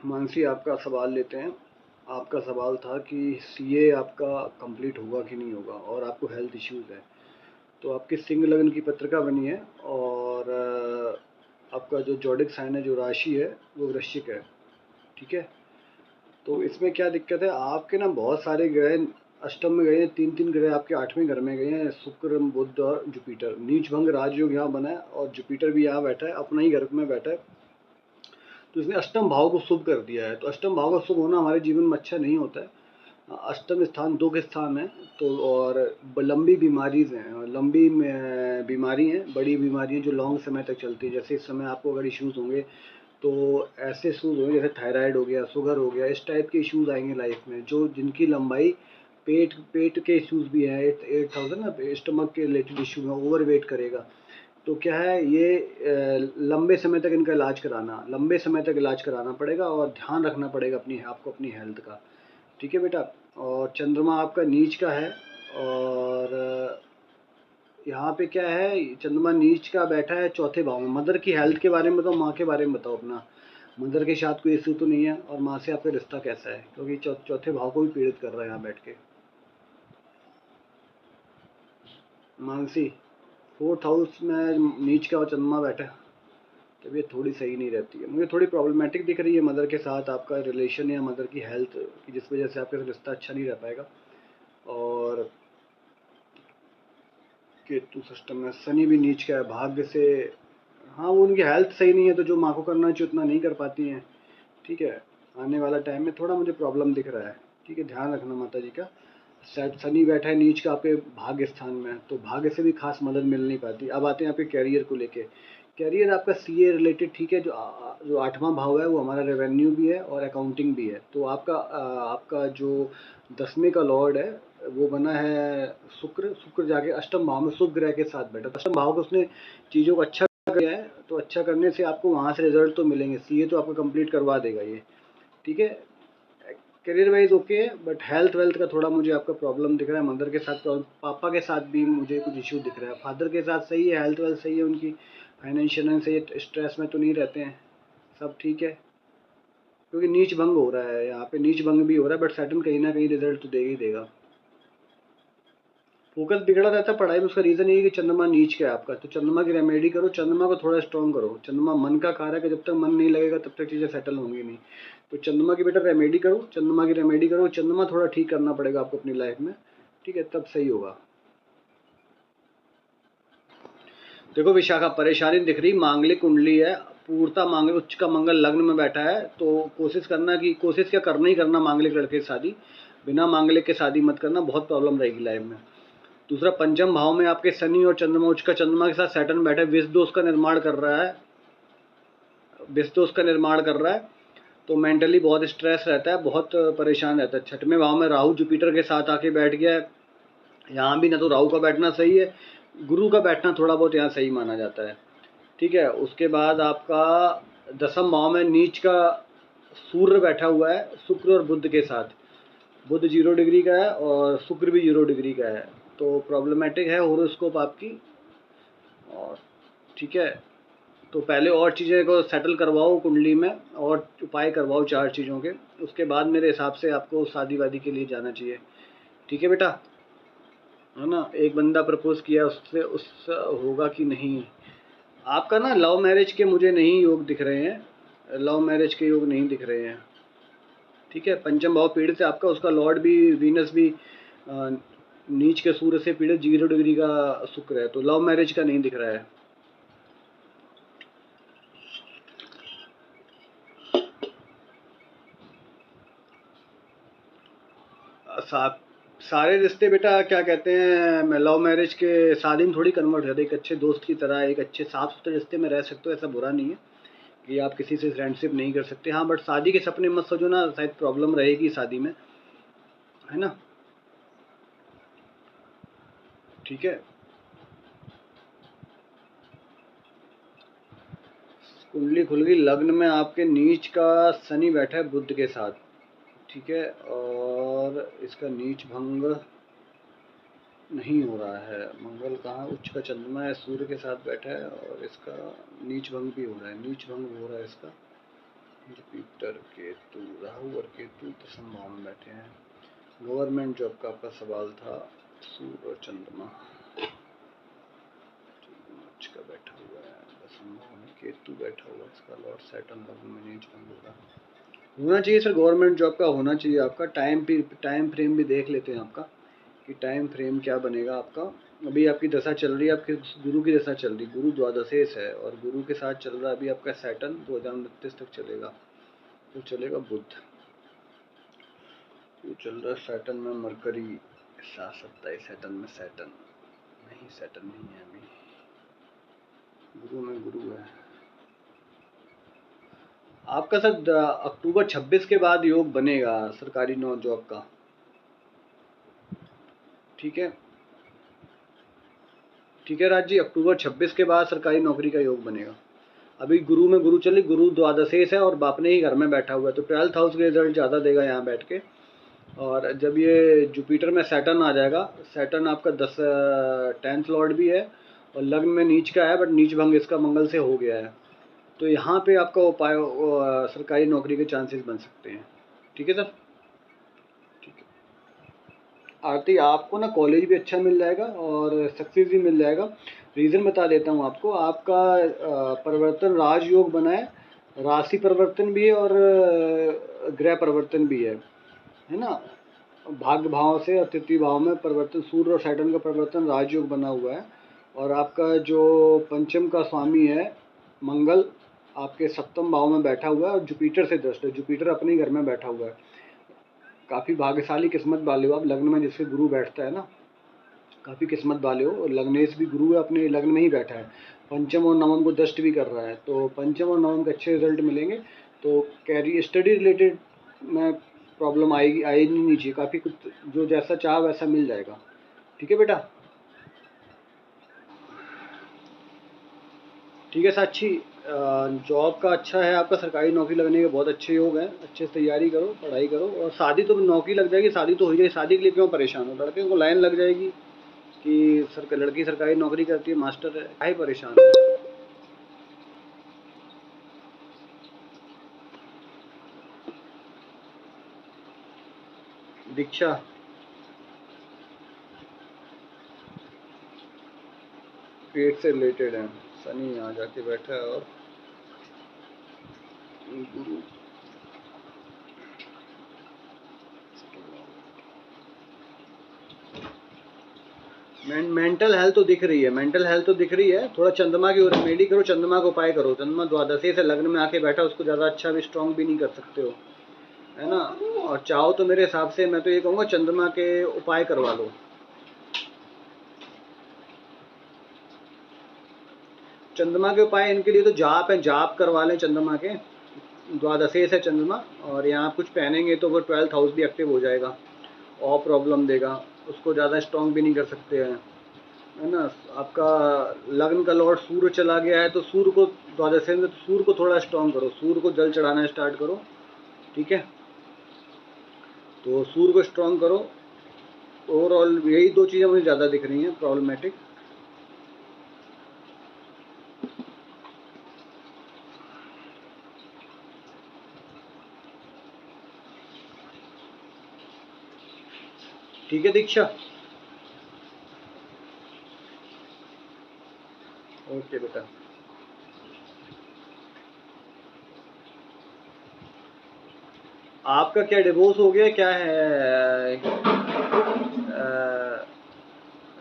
मानसी, आपका सवाल लेते हैं। आपका सवाल था कि सीए आपका कंप्लीट होगा कि नहीं होगा और आपको हेल्थ इश्यूज़ है। तो आपकी सिंह लग्न की पत्रिका बनी है और आपका जो जॉडिक साइन है, जो राशि है, वो वृश्चिक है। ठीक है। तो इसमें क्या दिक्कत है, आपके ना बहुत सारे ग्रह अष्टम में गए हैं, तीन तीन ग्रह आपके आठवें घर में गए हैं, शुक्र, बुध और जुपिटर। नीच भंग राजयोग यहाँ बना है और जुपिटर भी यहाँ बैठा है, अपना ही घर में बैठा है। तो इसने अष्टम भाव को शुभ कर दिया है। तो अष्टम भाव का शुभ होना हमारे जीवन में अच्छा नहीं होता है। अष्टम स्थान दुख स्थान है। तो और लंबी बीमारीज हैं, लंबी बीमारी हैं, बड़ी बीमारी हैं जो लॉन्ग समय तक चलती है। जैसे इस समय आपको अगर इश्यूज़ होंगे तो ऐसे इश्यूज़ होंगे जैसे थायराइड हो गया, शुगर हो गया, इस टाइप के इश्यूज़ आएंगे लाइफ में, जो जिनकी लंबाई पेट पेट के इश्यूज़ भी हैं, 8000 ना स्टमक के रिलेटेड इशू है, ओवर वेट करेगा। तो क्या है ये लंबे समय तक इनका इलाज कराना, लंबे समय तक इलाज कराना पड़ेगा और ध्यान रखना पड़ेगा आपको अपनी हेल्थ का। ठीक है बेटा। और चंद्रमा आपका नीच का है और यहाँ पे क्या है, चंद्रमा नीच का बैठा है चौथे भाव में। मदर की हेल्थ के बारे में बताओ, माँ के बारे में बताओ अपना। मदर के साथ कोई इशू तो नहीं है और माँ से आपका रिश्ता कैसा है, क्योंकि चौथे भाव को भी पीड़ित कर रहा है यहाँ बैठ के। मानसी, 4th हाउस में नीच का और चंद्रमा बैठा है, तबीयत थोड़ी सही नहीं रहती है, मुझे थोड़ी प्रॉब्लमेटिक दिख रही है मदर के साथ आपका रिलेशन या मदर की हेल्थ की, जिस वजह से आपका रिश्ता अच्छा नहीं रह पाएगा। और केतु सिस्टम में शनि भी नीच का है, भाग्य से। हाँ, वो उनकी हेल्थ सही नहीं है तो जो माँ को करना चाहिए उतना नहीं कर पाती हैं। ठीक है। आने वाला टाइम में थोड़ा मुझे प्रॉब्लम दिख रहा है। ठीक है, ध्यान रखना माता जी का। शायद शनि बैठा है नीच का आपके भाग्य स्थान में, तो भाग्य से भी खास मदद मिल नहीं पाती। अब आते हैं आपके कैरियर को लेके। कैरियर आपका सीए रिलेटेड ठीक है। जो 8वां भाव है वो हमारा रेवेन्यू भी है और अकाउंटिंग भी है। तो आपका जो 10वें का लॉर्ड है वो बना है शुक्र। शुक्र जाके अष्टम भाव में शुभ ग्रह के साथ बैठा। अष्टम भाव को उसने चीज़ों को अच्छा किया है, तो अच्छा करने से आपको वहाँ से रिजल्ट तो मिलेंगे। सीए तो आपका कंप्लीट करवा देगा ये। ठीक है। करियर वाइज ओके है, बट हेल्थ वेल्थ का थोड़ा मुझे आपका प्रॉब्लम दिख रहा है। मदर के साथ प्रॉब्लम, पापा के साथ भी मुझे कुछ इशू दिख रहा है। फादर के साथ सही है, हेल्थ वेल्थ सही है उनकी, फाइनेंशियल सही है, स्ट्रेस में तो नहीं रहते हैं, सब ठीक है। क्योंकि नीच भंग हो रहा है यहाँ पे, नीच भंग भी हो रहा है, बट सैटर्न कहीं ना कहीं रिजल्ट तो देगा ही देगा। फोकस बिगड़ा रहता है पढ़ाई में, उसका रीज़न ये है कि चंद्रमा नीच का है आपका। तो चंद्रमा की रेमेडी करो, चंद्रमा को थोड़ा स्ट्रॉन्ग करो। चंद्रमा मन का कारक है, जब तक मन नहीं लगेगा तब तक चीज़ें सेटल होंगी नहीं। तो चंद्रमा की बेटा रेमेडी करो, चंद्रमा की रेमेडी करो। चंद्रमा थोड़ा ठीक करना पड़ेगा आपको अपनी लाइफ में। ठीक है, तब सही होगा। देखो विशाखा, परेशानी दिख रही, मांगलिक कुंडली है, पूर्णता मांगलिक, उच्च का मंगल लग्न में बैठा है। तो कोशिश क्या करना ही करना, मांगलिक लड़के की शादी, बिना मांगलिक के शादी मत करना, बहुत प्रॉब्लम रहेगी लाइफ में। दूसरा, पंचम भाव में आपके शनि और चंद्रमा, उच्च का चंद्रमा के साथ सैटर्न बैठा है, विष दोष का निर्माण कर रहा है, विष दोष का निर्माण कर रहा है। तो मेंटली बहुत स्ट्रेस रहता है, बहुत परेशान रहता है। छठवें भाव में राहु जुपिटर के साथ आके बैठ गया है, यहाँ भी ना तो राहु का बैठना सही है, गुरु का बैठना थोड़ा बहुत यहाँ सही माना जाता है। ठीक है। उसके बाद आपका 10वें भाव में नीच का सूर्य बैठा हुआ है, शुक्र और बुध के साथ। बुध 0 डिग्री का है और शुक्र भी 0 डिग्री का है। तो प्रॉब्लमेटिक है होरोस्कोप आपकी। और ठीक है, तो पहले और चीज़ें को सेटल करवाओ कुंडली में, और उपाय करवाओ 4 चीज़ों के। उसके बाद मेरे हिसाब से आपको शादी वादी के लिए जाना चाहिए। ठीक है बेटा, है ना। एक बंदा प्रपोज किया, उस होगा कि नहीं। आपका ना लव मैरिज के मुझे नहीं योग दिख रहे हैं, लव मैरिज के योग नहीं दिख रहे हैं। ठीक है। पंचम भाव पीड़ित से आपका, उसका लॉर्ड भी वीनस भी नीच के सूर्य से पीड़ित, 0 डिग्री का शुक्र है, तो लव मैरिज का नहीं दिख रहा है। सारे रिश्ते बेटा क्या कहते हैं, मैं लव मैरिज के शादी में थोड़ी कन्वर्ट होते। एक अच्छे दोस्त की तरह, एक अच्छे साफ सुथरे रिश्ते में रह सकते हो, ऐसा बुरा नहीं है कि आप किसी से फ्रेंडशिप नहीं कर सकते। हाँ, बट शादी के सपने मत सोचो ना, शायद प्रॉब्लम रहेगी शादी में, है ना। ठीक है। कुंडली खुल गई, लग्न में आपके नीच का शनि बैठा है बुध के साथ। ठीक है। और इसका नीच भंग नहीं हो रहा है। मंगल कहाँ, उच्च का चंद्रमा है, सूर्य के साथ बैठा है, और इसका नीच भंग भी हो रहा है, नीच भंग हो रहा है इसका। जुपिटर, केतु, राहु और केतु दसम भाव में बैठे हैं। गवर्नमेंट जॉब का आपका सवाल था। सूर्य और चंद्रमा का बैठा हुआ है दसम भाव में, केतु बैठा हुआ है, इसका लॉर्ड सैटर्न लग्न में नीच भंग होगा। होना चाहिए सर, गवर्नमेंट जॉब का होना चाहिए आपका। टाइम फ्रेम भी देख लेते हैं आपका कि टाइम फ्रेम क्या बनेगा आपका। अभी आपकी दशा चल रही है, आपके गुरु की दशा चल रही, गुरु द्वादशेष है और गुरु के साथ चल रहा है अभी आपका सैटर्न 2029 तक चलेगा। तो चलेगा बुध, तो चल रहा है सैटर्न में मरकरी 7-27 सैटर्न में, सैटर्न नहीं है अभी, गुरु में गुरु है आपका सर। अक्टूबर 26 के बाद योग बनेगा सरकारी नौ जॉब का, ठीक है राज जी, अक्टूबर 26 के बाद सरकारी नौकरी का योग बनेगा। अभी गुरु में गुरु चली, गुरु द्वादशेष है और बापने ही घर में बैठा हुआ है, तो 12th हाउस के रिजल्ट ज़्यादा देगा यहाँ बैठ के। और जब ये जुपिटर में सैटर्न आ जाएगा, सैटर्न आपका 10th लॉर्ड भी है और लग्न में नीच का है, बट नीच भंग इसका मंगल से हो गया है, तो यहाँ पे आपका उपाय सरकारी नौकरी के चांसेस बन सकते हैं। ठीक है सर, ठीक है आरती, आपको ना कॉलेज भी अच्छा मिल जाएगा और सक्सेस भी मिल जाएगा। रीज़न बता देता हूँ आपको, आपका परिवर्तन राजयोग बना है, राशि परिवर्तन भी है और ग्रह परिवर्तन भी है ना। भाग्य भाव से और तृतीय भाव में परिवर्तन, सूर्य और सैटर्न का परिवर्तन राजयोग बना हुआ है। और आपका जो पंचम का स्वामी है मंगल, आपके सप्तम भाव में बैठा हुआ है और जुपिटर से दृष्ट है, जुपिटर अपने घर में बैठा हुआ है। काफ़ी भाग्यशाली किस्मत वाले हो आप, लग्न में जिससे गुरु बैठता है ना, काफ़ी किस्मत वाले हो। और लग्नेश भी गुरु है, अपने लग्न में ही बैठा है, पंचम और नवम को दृष्ट भी कर रहा है, तो पंचम और नवम के अच्छे रिजल्ट मिलेंगे। तो कैरी स्टडी रिलेटेड में प्रॉब्लम आएगी नहीं चाहिए, काफ़ी कुछ जो जैसा चाह वैसा मिल जाएगा। ठीक है बेटा, ठीक है साक्षी, जॉब का अच्छा है आपका, सरकारी नौकरी लगने के बहुत अच्छे योग हैं, अच्छे से तैयारी करो, पढ़ाई करो। और शादी तो नौकरी लग जाएगी, शादी तो हो जाएगी, शादी के लिए क्यों परेशान हो, लड़के को लाइन लग जाएगी कि लड़की सरकारी नौकरी करती है, मास्टर है, काहे परेशान हो। दीक्षा, पेट से रिलेटेड है, शनि यहाँ जाके बैठा है और गुरु मेंटल हेल्थ तो दिख रही है, मेंटल हेल्थ तो दिख रही है। थोड़ा चंद्रमा की ओर मेडी करो, चंद्रमा को उपाय करो, चंद्रमा द्वादशी से लग्न में आके बैठा, उसको ज़्यादा अच्छा भी स्ट्रॉन्ग भी नहीं कर सकते हो, है ना। और चाहो तो मेरे हिसाब से मैं तो ये कहूँगा चंद्रमा के उपाय करवा लो। चंद्रमा के उपाय इनके लिए तो जाप है, जाप करवा लें चंद्रमा के, द्वादशी से चंद्रमा। और यहाँ कुछ पहनेंगे तो वो 12th हाउस भी एक्टिव हो जाएगा और प्रॉब्लम देगा, उसको ज़्यादा स्ट्रॉन्ग भी नहीं कर सकते हैं, है ना। आपका लग्न का लॉर्ड सूर्य चला गया है, तो सूर्य को द्वादशी में, तो सूर्य को थोड़ा स्ट्रॉन्ग करो, सूर्य को जल चढ़ाना स्टार्ट करो, ठीक है। तो सूर्य को स्ट्रॉन्ग करो। ओवरऑल यही दो चीज़ें मुझे ज़्यादा दिख रही हैं प्रॉब्लमेटिक। ठीक है दीक्षा, ओके बेटा। आपका क्या डिवोर्स हो गया क्या है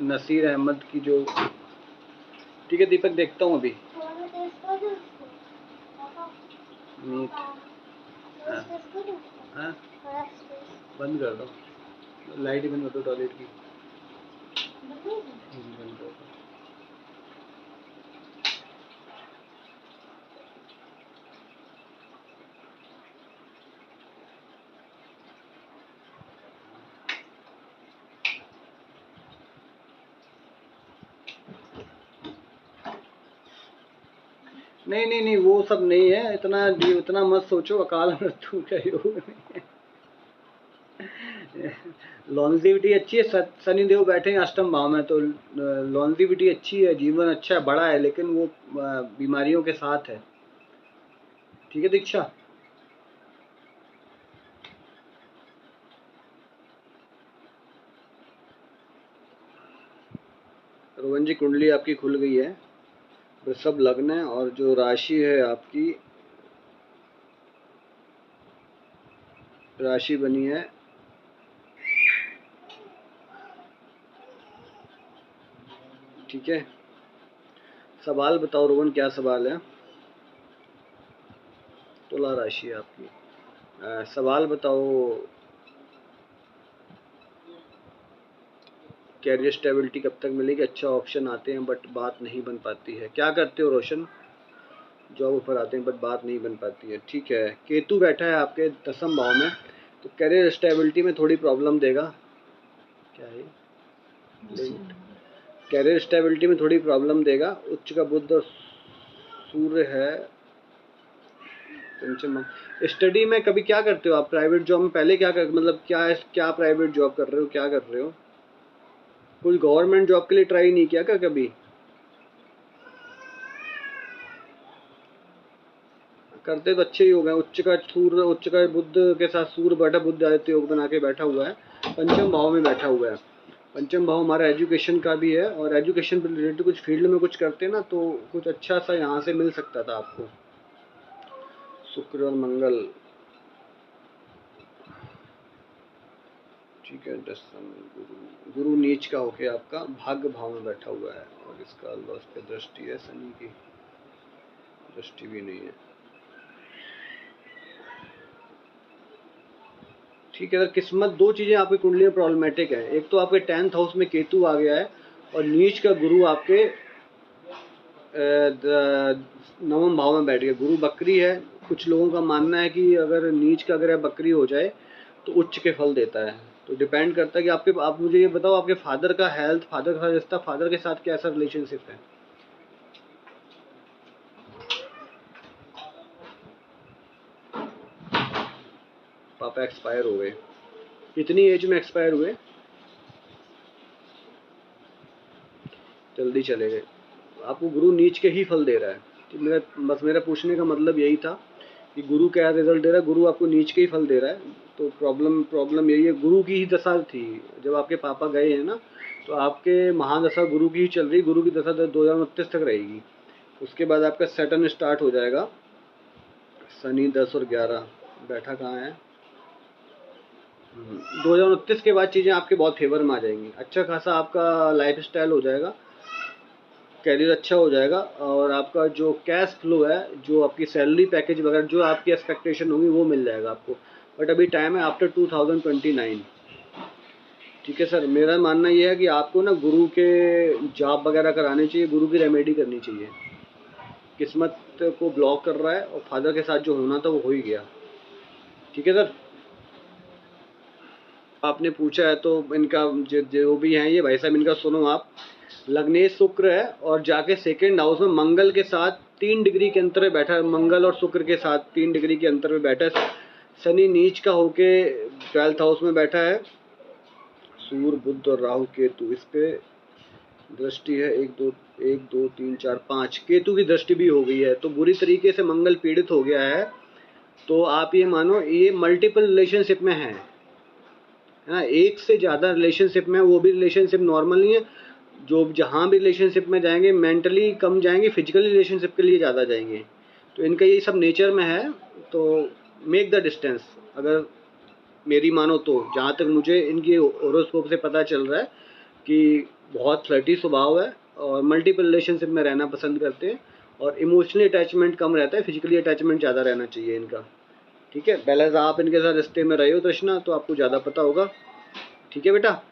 नसीर अहमद की जो, ठीक है दीपक, देखता हूँ अभी मीट, हाँ बंद कर दो, लाइट ही बंद कर दो टॉयलेट की, बंद कर दो। नहीं नहीं नहीं, वो सब नहीं है, इतना मत सोचो, अकाल मृत्यु का योग नहीं है। लॉन्जिविटी अच्छी है, शनि देव बैठे हैं अष्टम भाव में, तो लॉन्जिविटी अच्छी है, जीवन अच्छा है, बड़ा है, लेकिन वो बीमारियों के साथ है। ठीक है दीक्षा, रोहन जी कुंडली आपकी खुल गई है, वृषभ लग्न है और जो राशि है आपकी, राशि बनी है ठीक है। सवाल बताओ रोहन, क्या सवाल है? तुला राशि है आपकी। सवाल बताओ। कैरियर स्टेबिलिटी कब तक मिलेगी? अच्छा ऑप्शन आते हैं बट बात नहीं बन पाती है। क्या करते हो रोशन? जॉब ऑफर आते हैं बट बात नहीं बन पाती है। ठीक है, केतु बैठा है आपके 10वें भाव में, तो कैरियर स्टेबिलिटी में थोड़ी प्रॉब्लम देगा। क्या है? कैरियर स्टेबिलिटी में थोड़ी प्रॉब्लम देगा। उच्च का बुध और सूर्य है पंचम। स्टडी में कभी क्या करते हो आप? प्राइवेट जॉब में पहले क्या कर, मतलब क्या क्या प्राइवेट जॉब कर रहे हो, क्या कर रहे हो? कोई गवर्नमेंट जॉब के लिए ट्राई नहीं किया क्या कभी? करते तो अच्छे ही हो गए। उच्च का सूर्य, उच्च का बुध के साथ सूर्य बैठा, बुध आदित्य योग बना के बैठा हुआ है, पंचम भाव में बैठा हुआ है। पंचम भाव हमारा एजुकेशन का भी है, और एजुकेशन रिलेटेड कुछ फील्ड में कुछ करते हैं ना, तो कुछ अच्छा सा यहाँ से मिल सकता था आपको। शुक्र और मंगल, ठीक है। दसम गुरु, गुरु नीच का होके आपका भाग्य भाव में बैठा हुआ है, और इसका लॉस पे दृष्टि है, शनि की दृष्टि भी नहीं है। ठीक है सर, किस्मत, दो चीज़ें आपकी कुंडली में प्रॉब्लमेटिक है। एक तो आपके 10th हाउस में केतु आ गया है, और नीच का गुरु आपके 9वें भाव में बैठ गया। गुरु बकरी है। कुछ लोगों का मानना है कि अगर नीच का अगर बकरी हो जाए तो उच्च के फल देता है। तो डिपेंड करता है कि आपके, आप मुझे ये बताओ आपके फादर का हेल्थ, फादर का रिश्ता, फादर के साथ कैसा रिलेशनशिप है? पापा एक्सपायर हो गए। कितनी एज में एक्सपायर हुए? जल्दी चले गए। आपको गुरु नीच के ही फल दे रहा है। तो मेरा पूछने का मतलब यही था कि गुरु क्या रिजल्ट दे रहा है। गुरु आपको नीच के ही फल दे रहा है। तो प्रॉब्लम प्रॉब्लम यही है, गुरु की ही दशा थी जब आपके पापा गए हैं ना, तो आपके महादशा गुरु की ही चल रही। गुरु की दशा 2029 तक रहेगी। उसके बाद आपका सैटर्न स्टार्ट हो जाएगा। शनि 10 और 11 बैठा कहाँ है? 2029 के बाद चीज़ें आपके बहुत फेवर में आ जाएंगी। अच्छा खासा आपका लाइफ स्टाइल हो जाएगा, कैरियर अच्छा हो जाएगा, और आपका जो कैश फ्लो है, जो आपकी सैलरी पैकेज वगैरह, जो आपकी एक्सपेक्टेशन होगी वो मिल जाएगा आपको। बट अभी टाइम है आफ्टर 2029। ठीक है सर, मेरा मानना ये है कि आपको ना गुरु के जॉब वगैरह कराने चाहिए, गुरु की रेमेडी करनी चाहिए। किस्मत को ब्लॉक कर रहा है, और फादर के साथ जो होना था वो हो ही गया। ठीक है सर, आपने पूछा है तो इनका जो भी है ये भाई साहब, इनका सुनो आप। लग्नेश शुक्र है, और जाके सेकेंड हाउस में मंगल के साथ 3 डिग्री के अंतर में बैठा है। मंगल और शुक्र के साथ 3 डिग्री के अंतर में बैठा है। शनि नीच का होके 12th हाउस में बैठा है। सूर्य बुध और राहु केतु, इस पे दृष्टि है। 1 2 3 4 5 केतु की दृष्टि भी हो गई है, तो बुरी तरीके से मंगल पीड़ित हो गया है। तो आप ये मानो ये मल्टीपल रिलेशनशिप में है ना, एक से ज़्यादा रिलेशनशिप में, वो भी रिलेशनशिप नॉर्मल नहीं है। जो जहाँ भी रिलेशनशिप में जाएंगे मेंटली कम जाएंगे, फिजिकल रिलेशनशिप के लिए ज़्यादा जाएंगे। तो इनका ये सब नेचर में है। तो मेक द डिस्टेंस, अगर मेरी मानो तो, जहाँ तक मुझे इनकी होरोस्कोप से पता चल रहा है कि बहुत फ्लर्टी स्वभाव है, और मल्टीपल रिलेशनशिप में रहना पसंद करते हैं, और इमोशनली अटैचमेंट कम रहता है, फिजिकली अटैचमेंट ज़्यादा रहना चाहिए इनका। ठीक है, पहले से आप इनके साथ रिश्ते में रहे हो तृष्णा, तो आपको ज़्यादा पता होगा। ठीक है बेटा।